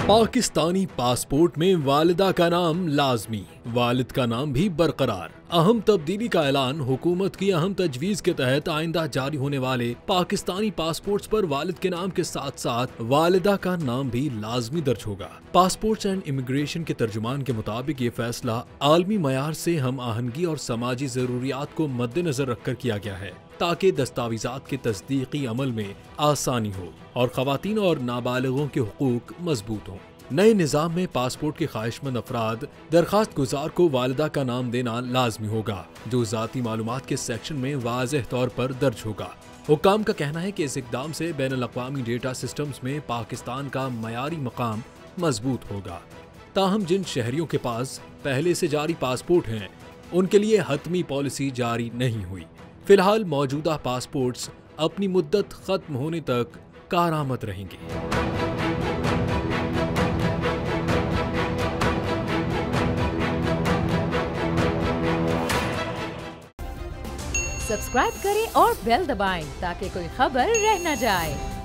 Pakistani passport में वालिदा का नाम लाजमी, वालिद का नाम भी बरकरार। अहम तब्दीली का ऐलान। हुकूमत की अहम तजवीज़ के तहत आइंदा जारी होने वाले पाकिस्तानी पासपोर्ट्स पर वालिद के नाम के साथ साथ वालिदा का नाम भी लाजमी दर्ज होगा। पासपोर्ट्स एंड इमिग्रेशन के तर्जुमान के मुताबिक ये फैसला आलमी मयार से हम आहंगी और समाजी जरूरियात को मद्देनजर रखकर किया गया है ताकि दस्तावेजात के तस्दीकी अमल में आसानी हो और खवातीन और नाबालिगों के हुकूक मजबूत हों। नए निज़ाम में पासपोर्ट के ख्वाहिशमंद अफराद दरखास्त गुजार को वालिदा का नाम देना लाजमी होगा, जो ज़ाती मालूमात के सेक्शन में वाज़ेह तौर पर दर्ज होगा। हुक्काम का कहना है कि इस इक़दाम से बैनुल-अक़वामी डेटा सिस्टम्स में पाकिस्तान का मयारी मकाम मजबूत होगा। ताहम जिन शहरियों के पास पहले से जारी पासपोर्ट हैं, उनके लिए हतमी पॉलिसी जारी नहीं हुई। फिलहाल मौजूदा पासपोर्ट्स अपनी मुद्दत खत्म होने तक कारामद रहेंगे। सब्सक्राइब करें और बेल दबाएं ताकि कोई खबर रह न जाए।